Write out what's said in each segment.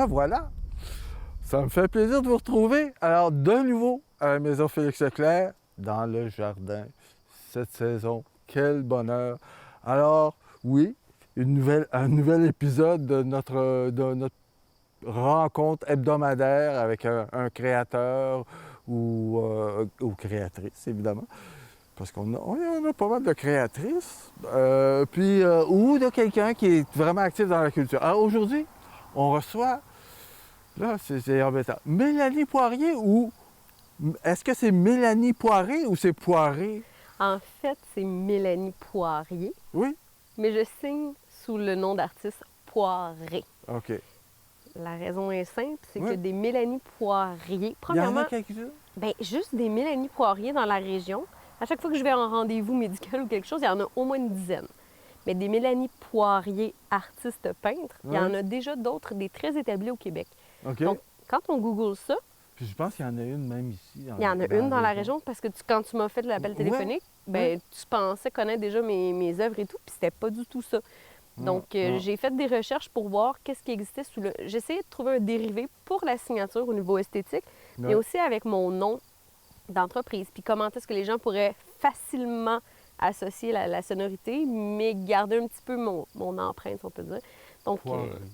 revoilà. Ça me fait plaisir de vous retrouver. Alors, de nouveau, à la Maison Félix-Leclerc, dans le jardin, cette saison. Quel bonheur! Alors, oui, un nouvel épisode de notre rencontre hebdomadaire avec un créateur ou créatrice, évidemment. Parce qu'on a pas mal de créatrices. Ou de quelqu'un qui est vraiment actif dans la culture. Alors, aujourd'hui, on reçoit... Là, c'est embêtant. Mélanie Poirier ou... Est-ce que c'est Mélanie Poiré ou c'est Poiré? En fait, c'est Mélanie Poirier. Oui? Mais je signe sous le nom d'artiste Poiré. OK. La raison est simple, c'est Oui. que des Mélanie Poirier... Il y en Premièrement, a quelques-unes? bien, juste des Mélanie Poirier dans la région. À chaque fois que je vais en rendez-vous médical ou quelque chose, il y en a au moins une dizaine. Mais des Mélanie Poirier, artiste peintre, il y en a déjà d'autres, des très établis au Québec. OK. Donc, quand on Google ça, Puis je pense qu'il y en a une même ici. il y en a une dans la région parce que quand tu m'as fait l'appel téléphonique, ben, tu pensais connaître déjà mes œuvres et tout, puis c'était pas du tout ça. Donc, j'ai fait des recherches pour voir qu'est-ce qui existait sous le... J'essayais de trouver un dérivé pour la signature au niveau esthétique, mais aussi avec mon nom d'entreprise. Puis comment est-ce que les gens pourraient facilement associer la sonorité, mais garder un petit peu mon empreinte, on peut dire. Donc,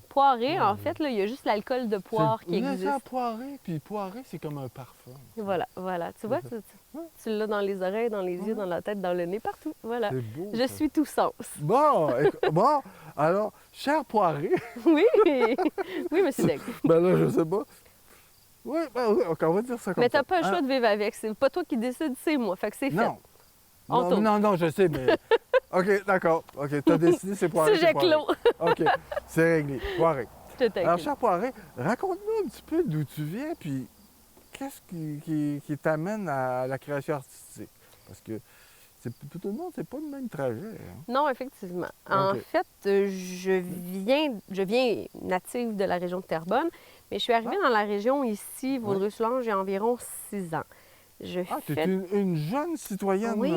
poiré, en fait, là, il y a juste l'alcool de poire qui existe. Ça, poiré, puis poiré, c'est comme un parfum. Voilà. Tu vois, tu l'as dans les oreilles, dans les yeux, dans la tête, dans le nez, partout. Voilà. C'est beau. Je suis tout sens. Bon, alors, cher Poiré. Oui, oui, monsieur Deck. Ben là, je sais pas. Oui, on va dire ça comme ça. Mais t'as pas le choix de vivre avec. C'est pas toi qui décides, c'est moi. Fait que c'est fait. Non, je sais, mais... OK, d'accord. OK, t'as décidé, c'est Poiré. Sujet clos. OK, c'est réglé. Poiré. Je te Alors, cher Poiré, raconte-nous un petit peu d'où tu viens, puis qu'est-ce qui t'amène à la création artistique? Parce que tout le monde, c'est pas le même trajet. Hein? Non, effectivement. En fait, je viens native de la région de Terrebonne, mais je suis arrivée dans la région ici, Vaudreuil-Soulanges, il y a environ 6 ans. Tu es une jeune citoyenne oui.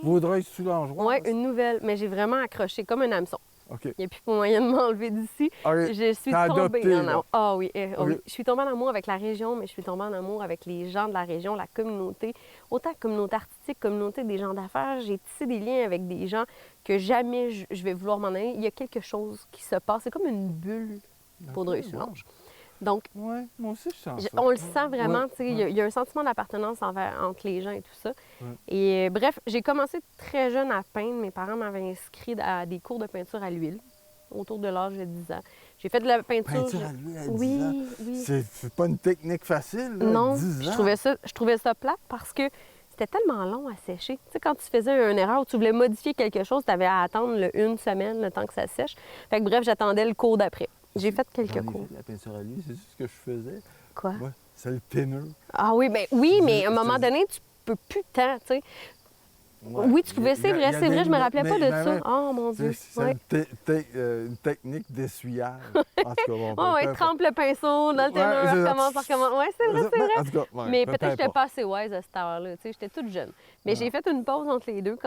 Vaudreuil-Soulanges. Oui, une nouvelle, mais j'ai vraiment accroché comme un hameçon. OK. Il n'y a plus de moyen de m'enlever d'ici. Okay. Je suis tombée en amour. Ah oui, oui. Je suis tombée en amour avec la région, mais je suis tombée en amour avec les gens de la région, la communauté. Autant communauté artistique, communauté des gens d'affaires. J'ai tissé des liens avec des gens que jamais je vais vouloir m'en aller. Il y a quelque chose qui se passe. C'est comme une bulle Vaudreuil-Soulanges. Donc, moi aussi, je sens ça. On le sent vraiment, il y a un sentiment d'appartenance entre les gens et tout ça. Et bref, j'ai commencé très jeune à peindre. Mes parents m'avaient inscrit à des cours de peinture à l'huile, autour de l'âge de 10 ans. J'ai fait de la peinture... Peinture à l'huile à 10 ans? Oui. C'est pas une technique facile, là, non, 10 ans. Je trouvais ça plate parce que c'était tellement long à sécher. Tu sais, quand tu faisais une erreur ou tu voulais modifier quelque chose, tu avais à attendre une semaine, le temps que ça sèche. Fait que bref, j'attendais le cours d'après. J'ai fait quelques cours. La peinture à l'huile, c'est ce que je faisais. Quoi? Ouais, c'est le thinner. Ah oui, mais à un moment donné, tu peux plus tant, tu sais. Ouais. Oui, tu pouvais, c'est vrai, je me rappelais pas de ça. Oh mon Dieu. C'est une technique d'essuyage. En tout cas, trempe le pinceau dans le thinner, recommence. Oui, c'est vrai. En tout cas, mais peut-être que j'étais pas assez wise à cette heure-là, tu sais, j'étais toute jeune. Mais j'ai fait une pause entre les deux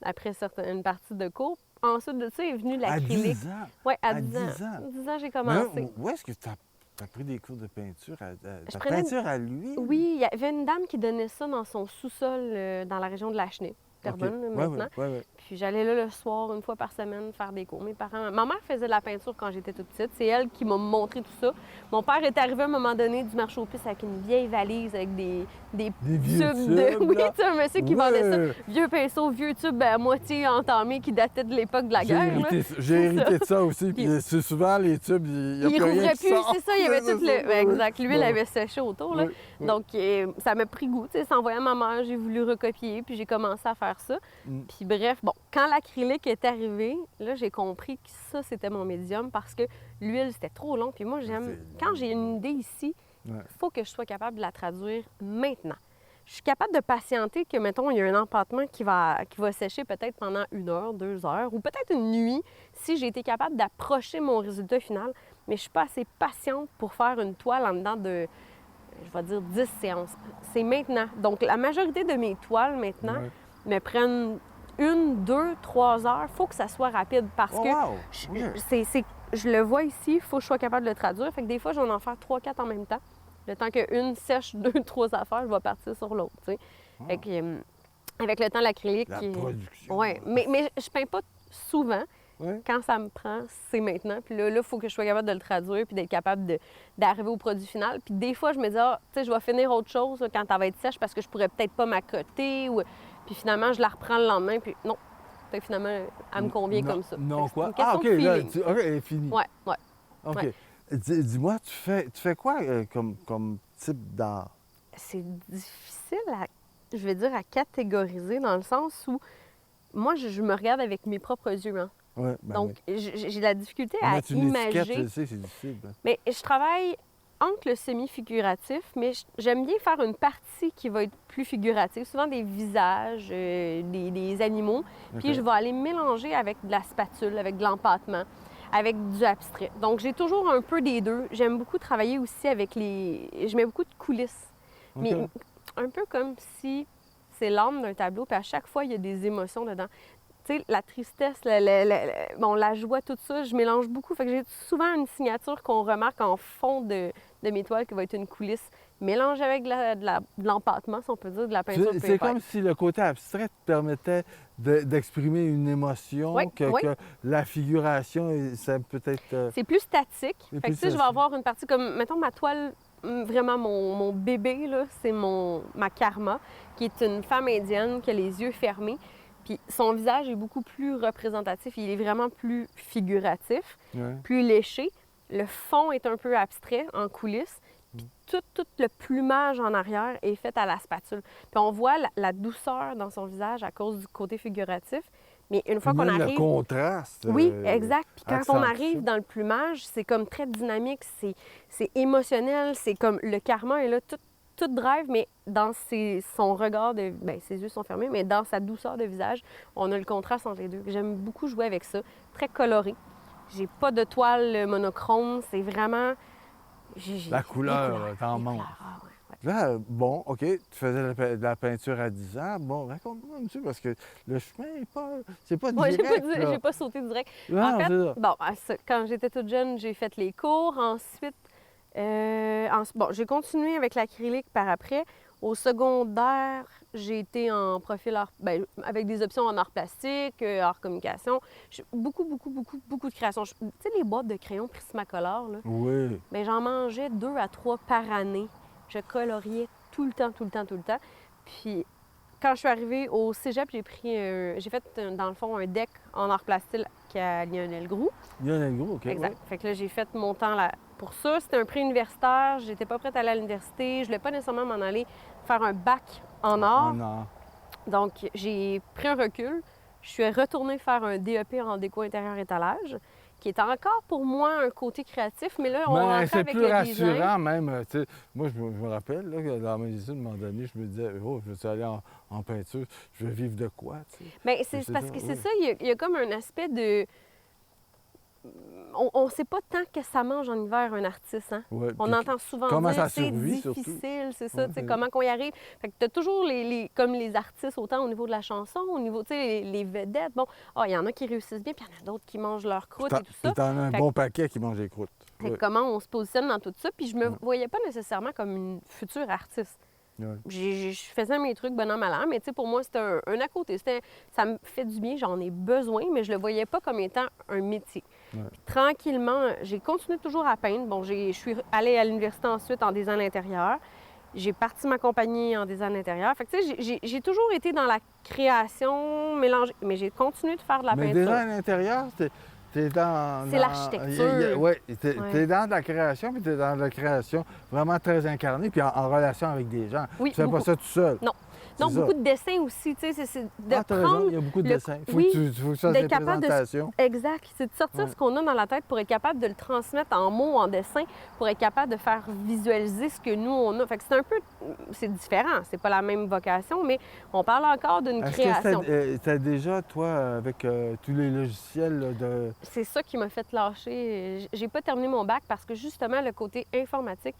après une partie de cours. Ensuite de ça est venu l'acrylique. À 10 ans? Oui, à 10 ans. À 10 ans, j'ai commencé. Où est-ce que tu as pris des cours de peinture? Peinture à l'huile? Oui, il y avait une dame qui donnait ça dans son sous-sol dans la région de Lachenay. Terrebonne, maintenant. Puis j'allais là le soir, une fois par semaine, faire des cours. Ma mère faisait de la peinture quand j'étais toute petite. C'est elle qui m'a montré tout ça. Mon père est arrivé à un moment donné du marché aux puces avec une vieille valise avec des vieux tubes de... Oui, tu sais, un monsieur qui vendait ça. Vieux pinceau, vieux tube à moitié entamé qui datait de l'époque de la guerre. J'ai hérité de ça aussi. Puis c'est souvent les tubes, il n'y a plus rien qui sort. C'est ça, il y avait tout le... Exact. L'huile avait séché autour. Là. Donc, ça m'a pris goût. Ça envoyait à ma mère, j'ai voulu recopier, puis j'ai commencé à faire ça. Puis bref, quand l'acrylique est arrivé, là, j'ai compris que ça, c'était mon médium parce que l'huile, c'était trop long. Puis moi, quand j'ai une idée ici, il faut que je sois capable de la traduire maintenant. Je suis capable de patienter que, mettons, il y a un empattement qui va sécher peut-être pendant 1 heure, 2 heures, ou peut-être une nuit, si j'ai été capable d'approcher mon résultat final. Mais je ne suis pas assez patiente pour faire une toile en dedans de, je vais dire, 10 séances. C'est maintenant. Donc, la majorité de mes toiles, maintenant, me prennent 1, 2, 3 heures. Il faut que ça soit rapide parce que je le vois ici, il faut que je sois capable de le traduire. Fait que des fois, je vais en faire 3-4 en même temps. Le temps qu'une sèche 2-3 affaires, je vais partir sur l'autre, tu sais. Fait que, avec le temps, l'acrylique... La production. Oui, mais je peins pas souvent. Ouais. Quand ça me prend, c'est maintenant. Puis là, il faut que je sois capable de le traduire puis d'être capable d'arriver au produit final. Puis des fois, je me dis, tu sais, je vais finir autre chose là, quand elle va être sèche parce que je pourrais peut-être pas m'accoter. Ou... Puis finalement, je la reprends le lendemain. Puis non, fait que finalement, elle me convient comme ça. Non, quoi? C'est une question de là, feeling. OK, elle est finie. Ouais. OK. Ouais. Dis-moi, tu fais quoi comme type d'art? C'est difficile je vais dire, à catégoriser dans le sens où moi, je me regarde avec mes propres yeux. Hein. Ouais, ben Donc, j'ai de la difficulté à mettre une imager. étiquette, je sais, c'est difficile. Mais je travaille entre le semi-figuratif, mais j'aime bien faire une partie qui va être plus figurative, souvent des visages, des animaux. Puis je vais aller mélanger avec de la spatule, avec de l'empattement, avec du abstrait. Donc, j'ai toujours un peu des deux. J'aime beaucoup travailler aussi avec je mets beaucoup de coulisses. Okay. Mais un peu comme si c'est l'âme d'un tableau, puis à chaque fois, il y a des émotions dedans. Tu sais, la tristesse, la joie, tout ça, je mélange beaucoup. Fait que j'ai souvent une signature qu'on remarque en fond de mes toiles qui va être une coulisse mélangée avec de l'empattement, si on peut dire, de la peinture. C'est comme si le côté abstrait te permettait d'exprimer une émotion, que la figuration, ça peut être... C'est plus statique. Fait que, tu sais, je vais statique. avoir une partie comme, mettons, ma toile, vraiment mon bébé, là, c'est ma karma, qui est une femme indienne qui a les yeux fermés. Puis son visage est beaucoup plus représentatif, il est vraiment plus figuratif, plus léché. Le fond est un peu abstrait en coulisses. Puis tout le plumage en arrière est fait à la spatule. Puis on voit la douceur dans son visage à cause du côté figuratif. Mais une fois qu'on arrive... le contraste. Oui, exact. Puis quand on accentue arrive ça. dans le plumage, c'est comme très dynamique, c'est émotionnel, c'est comme le karma est là, tout drive, mais dans son regard, ses yeux sont fermés, mais dans sa douceur de visage, on a le contraste entre les deux. J'aime beaucoup jouer avec ça. Très coloré. J'ai pas de toile monochrome, c'est vraiment... La couleur, t'en manques. Là, bon, OK, tu faisais de la peinture à 10 ans. Bon, raconte-moi un petit peu, parce que le chemin n'est pas... C'est pas direct, j'ai pas sauté direct. Non, en fait, c'est ça. quand j'étais toute jeune, j'ai fait les cours. Ensuite, j'ai continué avec l'acrylique par après. Au secondaire, j'ai été en profil art, avec des options en art plastique, art communication. Beaucoup de création. Tu sais, les boîtes de crayons Prismacolor, là? Oui. Bien, j'en mangeais 2 à 3 par année. Je coloriais tout le temps. Puis, quand je suis arrivée au cégep, j'ai fait, dans le fond, un deck en art plastique à Lionel Groux. Lionel Groux, OK. Exact. Ouais. Fait que là, j'ai fait mon temps là. Pour ça, c'était un prix universitaire. J'étais pas prête à aller à l'université. Je voulais pas nécessairement m'en aller faire un bac en art. En art. Donc, j'ai pris un recul. Je suis retournée faire un DEP en déco intérieur étalage, qui est encore pour moi un côté créatif, mais là, on rentre c'est avec plus le rassurant design. même. Tu sais, moi, je me rappelle, là, que dans mes études, à un moment donné, je me disais, oh, je veux aller en peinture, je veux vivre de quoi, tu sais. Bien, c'est parce que c'est ça, il y a comme un aspect de... On ne sait pas tant que ça mange en hiver, un artiste. Hein? Ouais, On entend souvent comment dire ça c'est survit, difficile, c'est ça, Ouais, tu sais, c'est- comment qu'on y arrive. Fait que tu as toujours comme les artistes, autant au niveau de la chanson, au niveau, tu sais, les vedettes. Bon, il y en a qui réussissent bien, puis il y en a d'autres qui mangent leur croûte et tout ça. Puis t'en as un Fait bon paquet qui mange des croûtes. Fait que Ouais. comment on se positionne dans tout ça. Puis je me voyais pas nécessairement comme une future artiste. Ouais. Je faisais mes trucs bon an, mal an, mais tu sais, pour moi, c'était un à côté. Ça me fait du bien, j'en ai besoin, mais je le voyais pas comme étant un métier. Ouais. Puis, tranquillement, j'ai continué toujours à peindre. Bon, je suis allée à l'université ensuite en design intérieur. J'ai parti ma compagnie en design intérieur. Fait que, tu sais, j'ai toujours été dans la création mélangée, mais j'ai continué de faire de la Mais peinture. déjà à l'intérieur, t'es dans... C'est l'architecture. Oui, t'es dans de la création, mais t'es dans de la création vraiment très incarnée, puis en relation avec des gens. Oui, tu fais beaucoup. pas ça tout seul. Non. C'est Donc, ça. beaucoup de dessins aussi, tu sais, c'est de T'as raison, prendre... il y a beaucoup de le- dessins. Il faut oui, que tu fasses d'être des capable de- présentations. Exact. C'est de sortir ce qu'on a dans la tête pour être capable de le transmettre en mots, en dessin, pour être capable de faire visualiser ce que nous, on a. Fait que c'est un peu... C'est différent. C'est pas la même vocation, mais on parle encore d'une création. Est-ce que t'as déjà, toi, avec tous les logiciels là, de... C'est ça qui m'a fait lâcher. J'ai pas terminé mon bac parce que, justement, le côté informatique,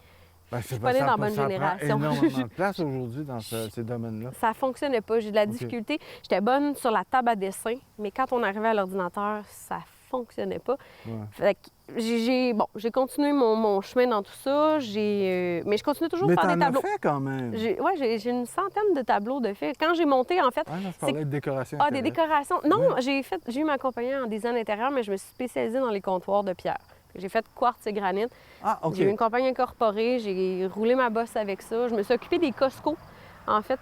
Ben, suis pas née dans la bonne génération. Ça prend énormément de place aujourd'hui dans ces domaines-là. ça fonctionnait pas. J'ai de la difficulté. J'étais bonne sur la table à dessin, mais quand on arrivait à l'ordinateur, ça fonctionnait pas. Ouais. Fait que j'ai continué mon chemin dans tout ça. Mais je continue toujours à faire des tableaux. Mais t'en as fait quand même. J'ai une centaine de tableaux de fait. Quand j'ai monté, en fait... Ah non, je parlais de décoration. Ah, des décorations. Non, j'ai eu ma compagnie en design intérieur, mais je me suis spécialisée dans les comptoirs de pierre. J'ai fait quartz et granit. Ah, OK. J'ai eu une compagnie incorporée, j'ai roulé ma bosse avec ça. Je me suis occupée des Costco, en fait,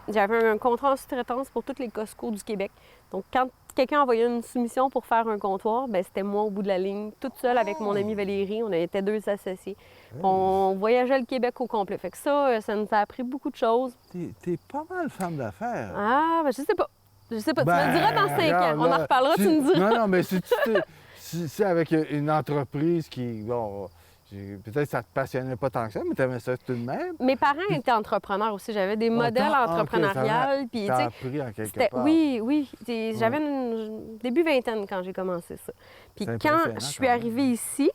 j'avais un contrat en sous-traitance pour toutes les Costco du Québec. Donc, quand quelqu'un envoyait une soumission pour faire un comptoir, bien, c'était moi au bout de la ligne, toute seule avec mon amie Valérie. On était 2 associés. On voyageait le Québec au complet. Fait que ça nous a appris beaucoup de choses. T'es pas mal femme d'affaires. Ah, ben, je sais pas. Je sais pas. Tu me le diras dans 5 ans. On en reparlera, tu me diras. Non, mais si avec une entreprise qui, bon, peut-être que ça te passionnait pas tant que ça, mais t'aimais ça tout de même. Mes parents étaient entrepreneurs aussi. J'avais des modèles entrepreneuriales. Puis, t'as appris en quelque part. Oui. J'avais une début vingtaine quand j'ai commencé ça. Puis quand je suis arrivée ici,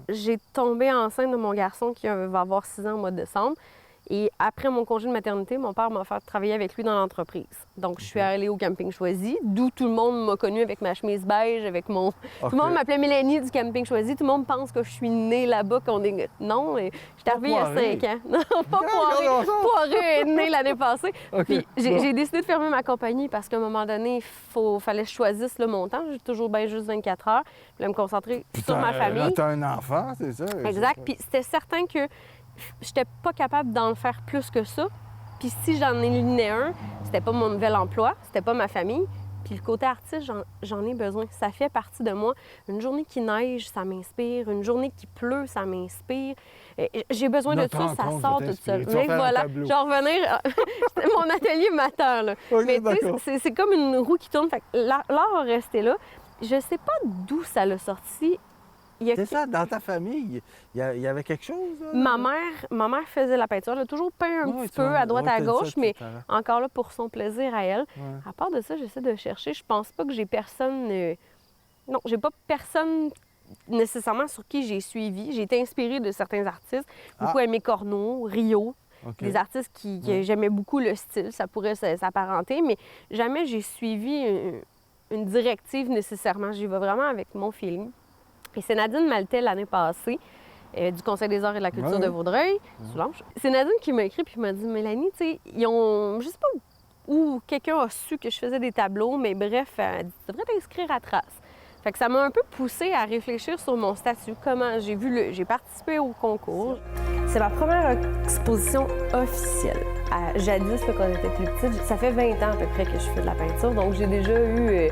j'ai tombé enceinte de mon garçon qui va avoir 6 ans au mois de décembre. Et après mon congé de maternité, mon père m'a fait travailler avec lui dans l'entreprise. Donc, je suis allée au Camping Choisi, d'où tout le monde m'a connue avec ma chemise beige, avec mon... Tout le monde m'appelait Mélanie du Camping Choisi. Tout le monde pense que je suis née là-bas, qu'on est... Non, je suis arrivée il y a 5 ans. Non, pas Poiré. Poiré est née l'année passée. Puis j'ai décidé de fermer ma compagnie parce qu'à un moment donné, fallait que je choisisse le montant. J'ai toujours bien juste 24 heures. Puis là, me concentrer sur ma famille. Là, t'as un enfant, c'est ça? Exact. Puis c'était certain que j'étais pas capable d'en faire plus que ça. Puis si j'en éliminais un, c'était pas mon nouvel emploi, c'était pas ma famille. Puis le côté artiste, j'en ai besoin. Ça fait partie de moi. Une journée qui neige, ça m'inspire. Une journée qui pleut, ça m'inspire. J'ai besoin de ça, ça sort tout seul. Mais voilà, je vais revenir. Mon atelier m'attend, là. Okay, mais tu sais, c'est comme une roue qui tourne. Fait que l'art a resté là. Je sais pas d'où ça l'a sorti. C'est ça, dans ta famille, il y avait quelque chose? Là? Ma mère faisait la peinture. Elle a toujours peint un petit peu à droite, à gauche, mais encore là pour son plaisir à elle. Ouais. À part de ça, j'essaie de chercher. Je pense pas que j'ai personne... Non, j'ai pas personne nécessairement sur qui j'ai suivi. J'ai été inspirée de certains artistes. Beaucoup Aimé Corneau, Rio. Des artistes qui j'aimais beaucoup le style. Ça pourrait s'apparenter, mais jamais j'ai suivi une directive nécessairement. J'y vais vraiment avec mon feeling. Et c'est Nadine Maltais, l'année passée, du Conseil des arts et de la culture de Vaudreuil, Soulanges. C'est Nadine qui m'a écrit puis m'a dit « Mélanie, tu sais, ils ont... Je sais pas où quelqu'un a su que je faisais des tableaux, mais bref, elle dit, tu devrais t'inscrire à Trace. » Fait que ça m'a un peu poussée à réfléchir sur mon statut, comment j'ai participé au concours. C'est ma première exposition officielle. Jadis, quand j'étais plus petite, ça fait 20 ans à peu près que je fais de la peinture, donc j'ai déjà eu...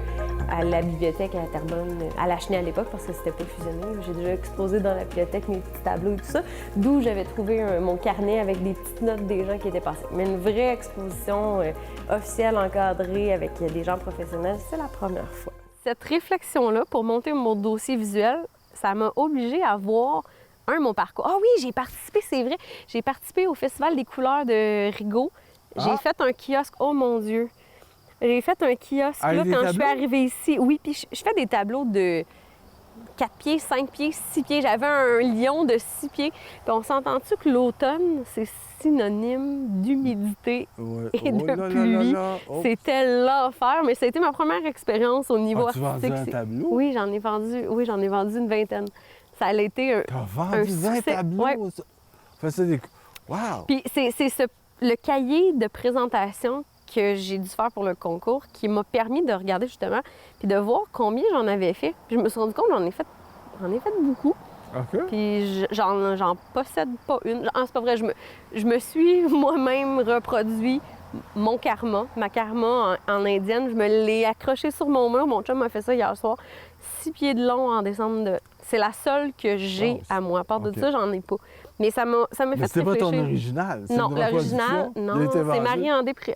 à la bibliothèque à Terrebonne, à la Chenille à l'époque, parce que c'était pas fusionné. J'ai déjà exposé dans la bibliothèque mes petits tableaux et tout ça, d'où j'avais trouvé mon carnet avec des petites notes des gens qui étaient passés. Mais une vraie exposition officielle, encadrée, avec des gens professionnels, c'est la première fois. Cette réflexion-là, pour monter mon dossier visuel, ça m'a obligée à voir, mon parcours. Ah oui, j'ai participé, c'est vrai, j'ai participé au Festival des couleurs de Rigaud. J'ai fait un kiosque, oh mon Dieu! J'ai fait un kiosque là, quand je suis arrivée ici. Oui, puis je fais des tableaux de 4 pieds, 5 pieds, 6 pieds. J'avais un lion de 6 pieds. Puis on s'entend-tu que l'automne, c'est synonyme d'humidité et de pluie? C'était l'enfer, mais ça a été ma première expérience au niveau artistique. Tu vendais un tableau? Oui, j'en ai vendu une vingtaine. Ça a été un T'as vendu 20 tableaux? Ouais. Wow! Puis c'est le cahier de présentation que j'ai dû faire pour le concours qui m'a permis de regarder justement puis de voir combien j'en avais fait. Puis je me suis rendu compte que j'en ai fait beaucoup. OK. Puis j'en possède pas une. C'est pas vrai, je me suis moi-même reproduit mon karma, ma karma en indienne. Je me l'ai accroché sur mon mur. Mon chum m'a fait ça hier soir. 6 pieds de long en décembre. C'est la seule que j'ai à moi. À part de ça, j'en ai pas. Mais ça m'a fait réfléchir. C'est pas ton original? Non, l'original, non. C'est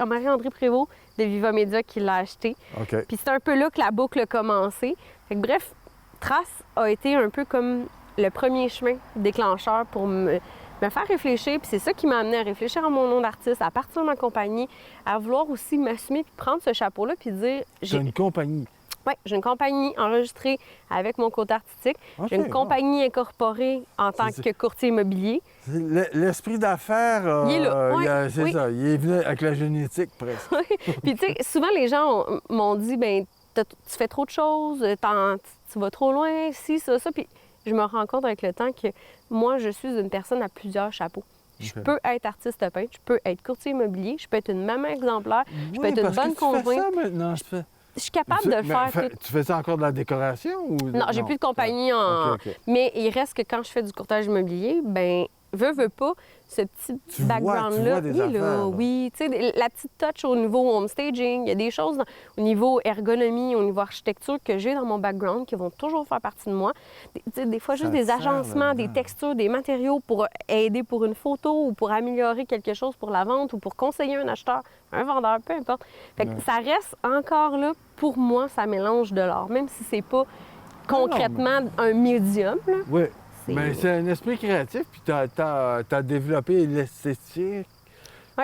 Marie-André Prévost de Viva Media qui l'a acheté. OK. Puis c'est un peu là que la boucle a commencé. Fait que, bref, Trace a été un peu comme le premier chemin déclencheur pour me faire réfléchir. Puis c'est ça qui m'a amené à réfléchir à mon nom d'artiste, à partir de ma compagnie, à vouloir aussi m'assumer puis prendre ce chapeau-là puis dire... J'ai une compagnie? Oui, j'ai une compagnie enregistrée avec mon côté artistique. Okay, j'ai une compagnie incorporée en tant que courtier immobilier. L'esprit d'affaires, il est là. C'est ça, il est venu avec la génétique presque. Puis tu sais, souvent les gens m'ont dit, ben tu fais trop de choses, tu vas trop loin, ci, ça. Puis je me rends compte avec le temps que moi, je suis une personne à plusieurs chapeaux. Je peux être artiste peintre, je peux être courtier immobilier, je peux être une maman exemplaire, je peux être une bonne conjointe. Fais ça maintenant, je suis capable de le faire. Tu fais ça encore de la décoration? Ou... Non, j'ai plus de compagnie en... OK. Mais il reste que quand je fais du courtage immobilier, ben veux pas, ce petit background-là. Oui, tu sais, la petite touch au niveau home staging, il y a des choses au niveau ergonomie, au niveau architecture que j'ai dans mon background qui vont toujours faire partie de moi. Des fois, juste des agencements, des textures, des matériaux pour aider pour une photo ou pour améliorer quelque chose pour la vente ou pour conseiller un acheteur, un vendeur, peu importe. Fait que ça reste encore là, pour moi, ça mélange de l'art, même si c'est pas concrètement un médium. Là. Oui. Mais c'est un esprit créatif, puis tu as développé l'esthétique.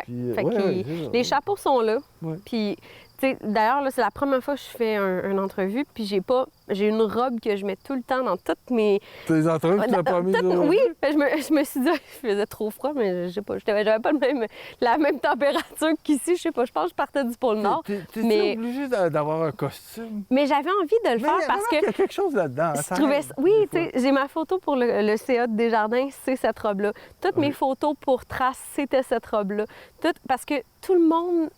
Oui. Les chapeaux sont là. Ouais. Puis, tu sais, d'ailleurs, là, c'est la première fois que je fais une entrevue, puis j'ai une robe que je mets tout le temps dans toutes mes... Tes entrevues, tu l'as pas mise au... Oui, je me suis dit, il faisait trop froid, mais je sais pas, j'avais pas la même température qu'ici, je sais pas, je pense que je partais du pôle Nord. T'es mais... obligé d'avoir un costume? Mais j'avais envie de le faire parce que... il y a quelque chose là-dedans. Je trouvais... Oui, tu sais, j'ai ma photo pour le CA de Desjardins, c'est cette robe-là. Toutes mes photos pour Trace, c'était cette robe-là. Parce que tout le monde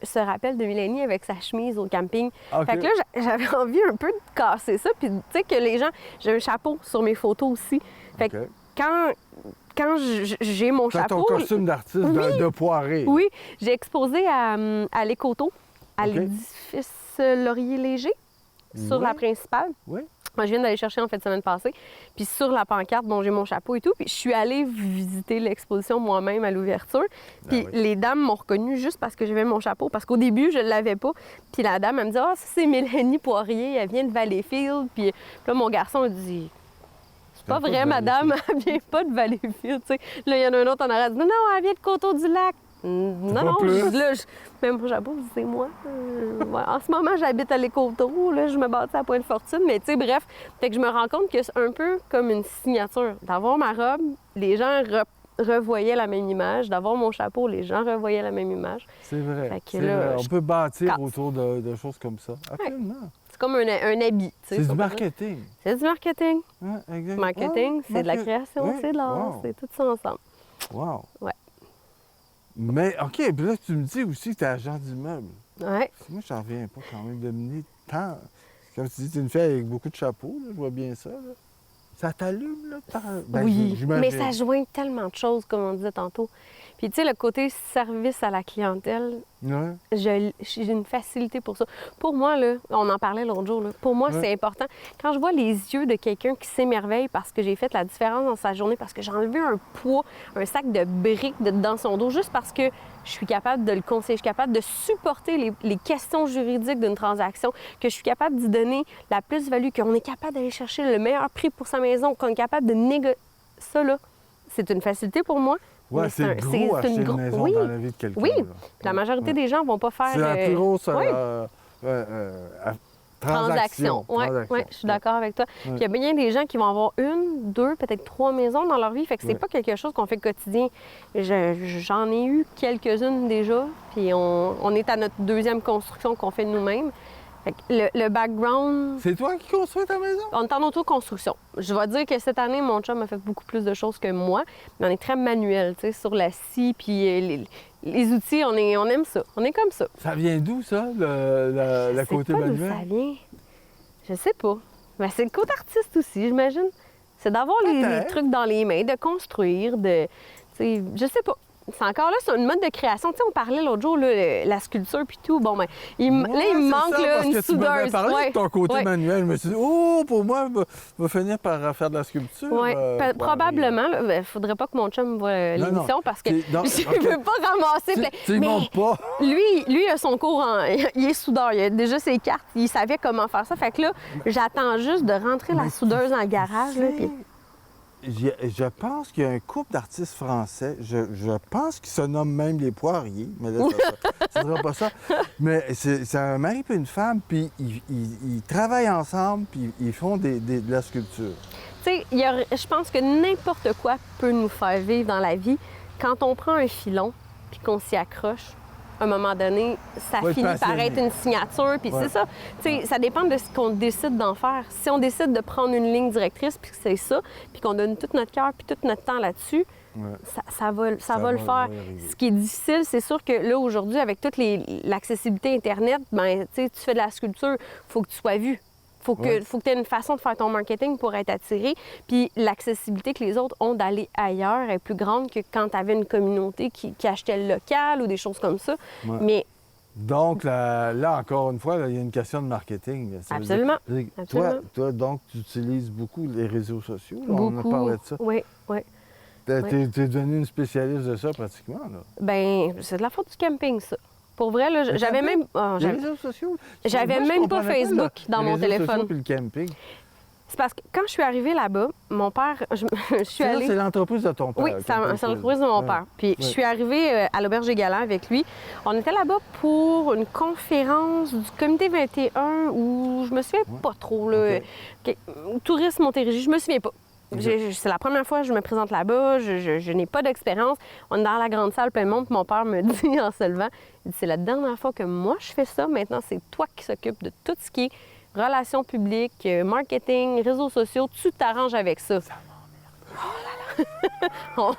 se rappelle de Mélanie avec sa chemise au camping. Fait que là, j'avais envie un peu de casser ça. Puis, tu sais, que les gens... J'ai un chapeau sur mes photos aussi. Fait que quand j'ai mon chapeau... ton costume d'artiste de poirée. Oui, j'ai exposé à l'Écoto, à l'édifice Laurier-Léger, sur la principale. Oui. Moi, je viens d'aller chercher en fait semaine passée. Puis sur la pancarte, bon, j'ai mon chapeau et tout. Puis je suis allée visiter l'exposition moi-même à l'ouverture. Puis les dames m'ont reconnue juste parce que j'avais mon chapeau. Parce qu'au début, je ne l'avais pas. Puis la dame, elle me dit « Ah, ça, c'est Mélanie Poirier. Elle vient de Valleyfield. » Puis là, mon garçon, il dit « C'est pas vrai, madame. Elle vient pas de Valleyfield. » Là, il y en a un autre en arrière. « Non, non, elle vient de Coteau-du-Lac. » Non, même mon chapeau, c'est moi. En ce moment, j'habite à l'Écoto. Là, je me bâtis à Pointe-Fortune. Mais tu sais, bref, fait que je me rends compte que c'est un peu comme une signature. D'avoir ma robe, les gens revoyaient la même image. D'avoir mon chapeau, les gens revoyaient la même image. C'est vrai. C'est vrai. On peut bâtir autour de choses comme ça. Absolument. Ouais. C'est comme un habit. C'est du marketing. C'est du marketing. Ouais, exactement. Marketing, c'est de la création, c'est de l'art. C'est tout ça ensemble. Wow. Ouais. Mais, OK, puis là, tu me dis aussi que tu es agent d'immeuble. Oui. Moi, je n'en reviens pas quand même de mener tant. Comme tu dis, tu es une fille avec beaucoup de chapeaux, là, je vois bien ça. Là. Ça t'allume, là? Oui, mais ça joint tellement de choses, comme on disait tantôt. Puis, tu sais, le côté service à la clientèle, j'ai une facilité pour ça. Pour moi, là, on en parlait l'autre jour, là, pour moi, c'est important. Quand je vois les yeux de quelqu'un qui s'émerveille parce que j'ai fait la différence dans sa journée, parce que j'ai enlevé un poids, un sac de briques dans son dos, juste parce que je suis capable de le conseiller, je suis capable de supporter les questions juridiques d'une transaction, que je suis capable d'y donner la plus-value, qu'on est capable d'aller chercher le meilleur prix pour sa maison, qu'on est capable de négocier. Ça, là, c'est une facilité pour moi. Oui, c'est gros acheter une maison dans la vie de quelqu'un. Oui, puis la majorité des gens ne vont pas faire... C'est la plus grosse transaction. Oui, je suis d'accord avec toi. Puis il y a bien des gens qui vont avoir 1, 2, peut-être 3 maisons dans leur vie. Fait que c'est pas quelque chose qu'on fait quotidien. J'en ai eu quelques-unes déjà. Puis on est à notre 2e construction qu'on fait nous-mêmes. Fait que le background... C'est toi qui construis ta maison? On est en auto-construction. Je vais dire que cette année, mon chum a fait beaucoup plus de choses que moi, mais on est très manuel, tu sais, sur la scie, puis les outils, on aime ça. On est comme ça. Ça vient d'où, ça, le côté manuel? D'où ça vient? Je sais pas. Mais c'est le côté artiste aussi, j'imagine. C'est d'avoir les trucs dans les mains, de construire, de... Tu sais, je sais pas. C'est encore là, c'est une mode de création. Tu sais, on parlait l'autre jour, là, la sculpture puis tout. Bon, ben, il me manque là, une soudeuse. Tu m'avais parlé de ton côté manuel. Je me suis dit, pour moi, je vais finir par faire de la sculpture. Oui, probablement. Il ne faudrait pas que mon chum voit l'émission parce que je ne veux pas ramasser. Tu ne montes pas. Lui, il a son cours il est soudeur. Il a déjà ses cartes. Il savait comment faire ça. Fait que là, j'attends juste de rentrer la soudeuse dans le garage. Là, puis... Je pense qu'il y a un couple d'artistes français, je pense qu'ils se nomment même les Poiriers, mais là, ça ne sera pas ça. Mais c'est un mari et une femme, puis ils travaillent ensemble, puis ils font de la sculpture. Tu sais, je pense que n'importe quoi peut nous faire vivre dans la vie. Quand on prend un filon, puis qu'on s'y accroche, à un moment donné, ça Faut être finit par passionné. être une signature. Puis Ouais. c'est ça. Tu sais, ça dépend de ce qu'on décide d'en faire. Si on décide de prendre une ligne directrice, puis que c'est ça, puis qu'on donne tout notre cœur puis tout notre temps là-dessus, Ouais. ça va le faire. va y arriver. Ce qui est difficile, c'est sûr que là, aujourd'hui, avec toute l'accessibilité Internet, ben, tu sais, tu fais de la sculpture, il faut que tu sois vu. Faut que Ouais. tu aies une façon de faire ton marketing pour être attiré. Puis l'accessibilité que les autres ont d'aller ailleurs est plus grande que quand tu avais une communauté qui achetait le local ou des choses comme ça. Ouais. Mais Donc, là, encore une fois, là, il y a une question de marketing. Ça veut Absolument. dire- Absolument. Toi, donc, tu utilises beaucoup les réseaux sociaux. Là, on a beaucoup. parlé de ça. Oui, oui. T'es ouais. devenue une spécialiste de ça, pratiquement. Là. Ben, c'est de la faute du camping, ça. Pour vrai, là, j'avais camping? même. Ah, Les réseaux sociaux? j'avais Moi, je même pas comprenais Facebook dans les mon réseaux téléphone. sociaux puis le camping. C'est parce que quand je suis arrivée là-bas, mon père, je suis Ça, allée. c'est l'entreprise de ton père. Oui, c'est l'entreprise de mon père. Puis je suis arrivée à l'Auberge des Galants avec lui. On était là-bas pour une conférence du comité 21 où je me souviens pas trop. Là, Tourisme Montérégie, je me souviens pas. C'est la première fois que je me présente là-bas, je n'ai pas d'expérience. On est dans la grande salle, plein de monde, puis mon père me dit en se levant, il dit, c'est la dernière fois que moi je fais ça, maintenant c'est toi qui s'occupe de tout ce qui est relations publiques, marketing, réseaux sociaux, tu t'arranges avec ça. Ça m'emmerde.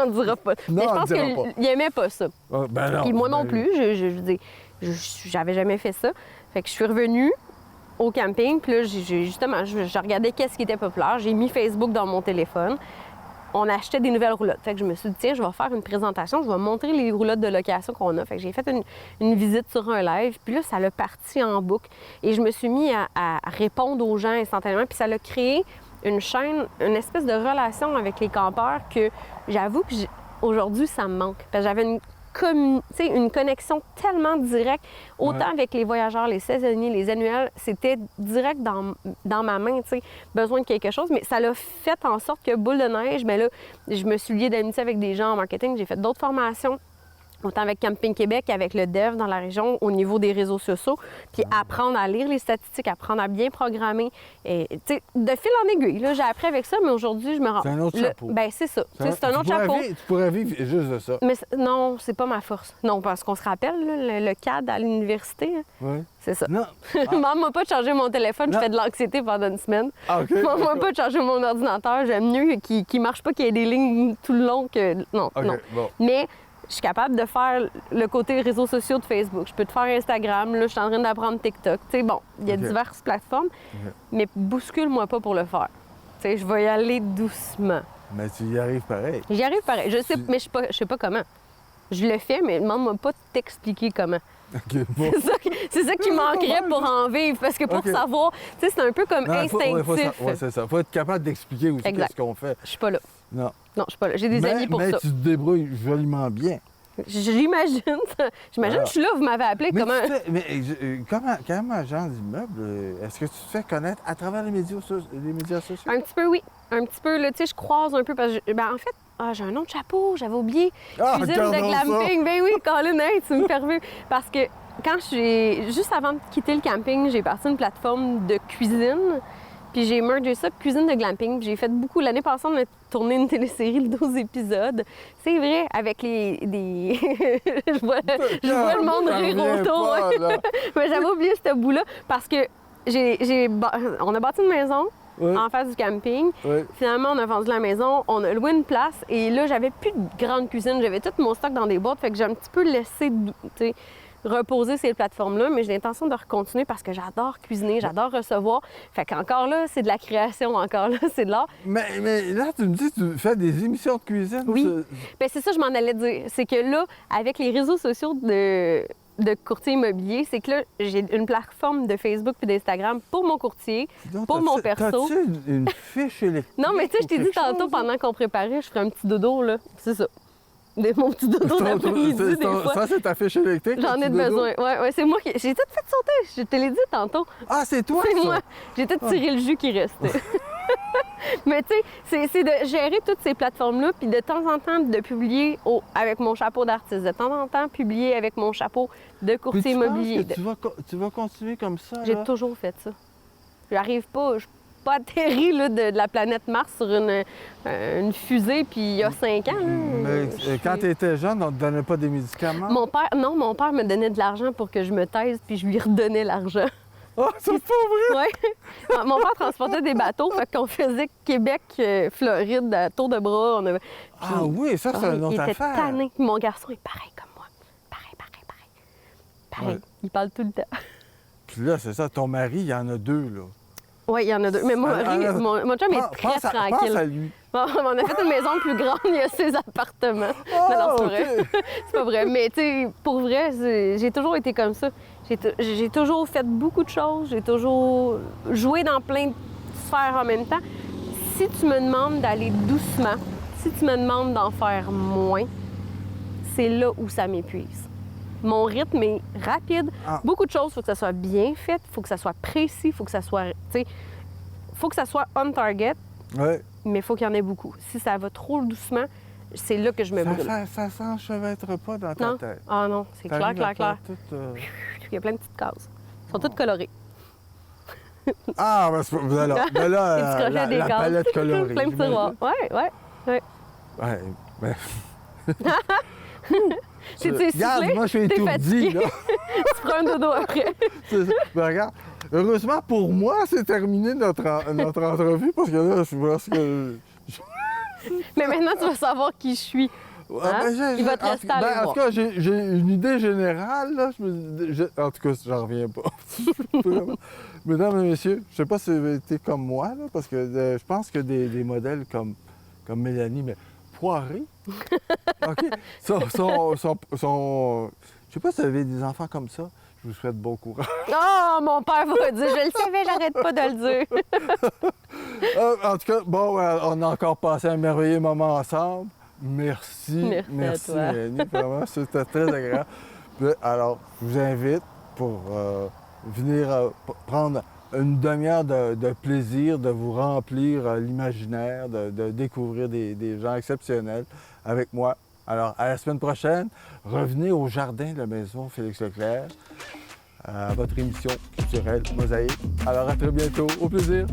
On dira pas. Mais je on pense dira pas. qu'il aimait pas ça. Ah, ben non, Puis moi non ben- plus, je veux dire, j'avais jamais fait ça. Fait que je suis revenue au camping, puis là, justement, je regardais qu'est-ce qui était populaire. J'ai mis Facebook dans mon téléphone. On achetait des nouvelles roulottes. Fait que je me suis dit, tiens, je vais faire une présentation, je vais montrer les roulottes de location qu'on a. Fait que j'ai fait une visite sur un live, puis là, ça l'a parti en boucle. Et je me suis mis à répondre aux gens instantanément, puis ça l'a créé une chaîne, une espèce de relation avec les campeurs que j'avoue que aujourd'hui, ça me manque. Parce que j'avais une connexion tellement directe, autant avec les voyageurs, les saisonniers, les annuels, c'était direct dans ma main, tu sais, besoin de quelque chose, mais ça l'a fait en sorte que boule de neige, mais là, je me suis liée d'amitié avec des gens en marketing, j'ai fait d'autres formations, autant avec Camping Québec qu'avec le DEV dans la région au niveau des réseaux sociaux, puis apprendre à lire les statistiques, apprendre à bien programmer. Et, tu sais, de fil en aiguille, là, j'ai appris avec ça, mais aujourd'hui, je me rends... C'est un autre chapeau. Ben c'est ça. Tu sais, c'est un autre chapeau. Tu pourrais vivre juste de ça. Mais non, c'est pas ma force. Non, parce qu'on se rappelle, là, le CAD à l'université, hein, Oui. c'est ça. Non. Maman m'a pas de changer mon téléphone, je Non. fais de l'anxiété pendant une semaine. Ah, OK. Maman m'a pas de changer mon ordinateur, j'aime mieux qu'il marche pas, qu'il y ait des lignes tout le long que... Non, OK, non. bon. Mais je suis capable de faire le côté réseaux sociaux de Facebook. Je peux te faire Instagram, là, je suis en train d'apprendre TikTok. Tu sais, bon, il y a OK. diverses plateformes, mais bouscule-moi pas pour le faire. Tu sais, je vais y aller doucement. Mais tu y arrives pareil. J'y arrive pareil. Je sais, mais je sais pas comment. Je le fais, mais demande-moi pas de t'expliquer comment. OK, bon. C'est ça qui manquerait pour en vivre, parce que pour OK. savoir, tu sais, c'est un peu comme Non, instinctif. c'est ça. Faut être capable d'expliquer aussi Exact. ce qu'on fait. Je suis pas là. Non. Non, je suis pas là. J'ai des amis pour mais ça. tu te débrouilles joliment bien. J'imagine. J'imagine que je suis là, vous m'avez appelé Mais, comment. comme agent d'immeuble, est-ce que tu te fais connaître à travers les médias sociaux? Un petit peu, oui. Un petit peu, là, tu sais, je croise un peu parce que, en fait, j'ai un autre chapeau, j'avais oublié. Ah, Cuisine de regardons ça. glamping. Ben oui, Colin, hey, tu me fais revue. Parce que juste avant de quitter le camping, j'ai parti une plateforme de cuisine. Puis j'ai mergé ça, cuisine de glamping. Puis j'ai fait beaucoup. L'année passée, on a tourné une télésérie de 12 épisodes. C'est vrai, avec je vois le monde rire autour. Mais j'avais oublié ce bout-là parce que on a bâti une maison en face du camping. Oui. Finalement, on a vendu la maison, on a loué une place. Et là, j'avais plus de grande cuisine. J'avais tout mon stock dans des boîtes. Fait que j'ai un petit peu laissé, tu sais, reposer ces plateformes-là, mais j'ai l'intention de recontinuer parce que j'adore cuisiner, j'adore recevoir. Fait qu'encore là, c'est de la création, encore là, c'est de l'art. Mais là, tu me dis que tu fais des émissions de cuisine. Oui. ça- Bien, c'est ça que je m'en allais dire. C'est que là, avec les réseaux sociaux de courtier immobilier, c'est que là, j'ai une plateforme de Facebook puis d'Instagram pour mon courtier, Donc, pour mon t'as-tu- perso. T'as-tu une fiche électrique? Non, mais tu sais, je ou t'ai dit quelque tantôt, chose? pendant qu'on préparait, je ferais un petit dodo, là. C'est ça. Mon petit dodo d'après-midi, des fois. Ça, c'est ta fiche électrique? J'en le ai petit de dodo? besoin. Ouais, c'est moi qui... J'ai tout fait sauter. Je te l'ai dit tantôt. Ah, c'est toi, C'est ça? moi. J'ai tout tiré le jus qui restait. Mais tu sais, c'est de gérer toutes ces plateformes-là, puis de temps en temps de publier avec mon chapeau d'artiste, de temps en temps publier avec mon chapeau de Puis courtier tu penses immobilier. que tu vas continuer comme ça, J'ai là? toujours fait ça. J'arrive pas. pas atterri là, de la planète Mars sur une fusée, puis il y a 5 ans. Là, Mais quand tu étais jeune, on ne te donnait pas des médicaments? Mon père me donnait de l'argent pour que je me taise, puis je lui redonnais l'argent. Oh, c'est pas vrai! Oui. Mon père transportait des bateaux, fait qu'on faisait Québec, Floride, à tour de bras. Ah oui, ça, c'est une autre il était affaire. tanné. Mon garçon est pareil comme moi. Pareil. Ouais. Il parle tout le temps. Puis là, c'est ça, ton mari, il y en a 2, là. Oui, il y en a 2. Mais mon chum est très tranquille. Pense à lui. Bon, on a fait une maison plus grande, il y a 6 appartements. Oh, non, c'est vrai. OK. C'est pas vrai. Mais tu sais, pour vrai, j'ai toujours été comme ça. J'ai toujours fait beaucoup de choses. J'ai toujours joué dans plein de sphères en même temps. Si tu me demandes d'aller doucement, si tu me demandes d'en faire moins, c'est là où ça m'épuise. Mon rythme est rapide. Ah. Beaucoup de choses, il faut que ça soit bien fait, il faut que ça soit précis, il faut que ça soit, tu sais, faut que ça soit on target, Oui. mais il faut qu'il y en ait beaucoup. Si ça va trop doucement, c'est là que je me brûle. Ça s'enchevêtre pas dans ta Non? tête. Ah non, c'est clair, T'arrives à clair. faire tout, Il y a plein de petites cases. Elles sont toutes colorées. Ah, ben, ben là, Des petits crochets la des cases. palette colorée. Plein de tiroirs. Ouais. Ouais, mais... Tu Regarde, moi, je suis t'es étourdi, fatigué. là. Tu prends un dodo après. C'est ça. Ben, regarde, heureusement pour moi, c'est terminé notre entrevue, parce que là, je pense que... Mais maintenant, tu vas savoir qui je suis. Ah, ben, Il va te rester à en tout cas, j'ai une idée générale, là. En tout cas, j'en reviens pas. Vraiment. Mesdames et messieurs, je sais pas si vous avez été comme moi, là, parce que je pense que des modèles comme Mélanie, mais poirés, OK, sont... Je sais pas si vous avez des enfants comme ça. Je vous souhaite bon courage. Oh, mon père va dire, je le savais, j'arrête pas de le dire. En tout cas, bon, on a encore passé un merveilleux moment ensemble. Merci à toi. Mélanie, vraiment, c'était très agréable. Puis, alors, je vous invite pour venir prendre une demi-heure de plaisir, de vous remplir l'imaginaire, de découvrir des gens exceptionnels avec moi. Alors, à la semaine prochaine, revenez au jardin de la maison Félix Leclerc, à votre émission culturelle Mosaïque. Alors, à très bientôt. Au plaisir.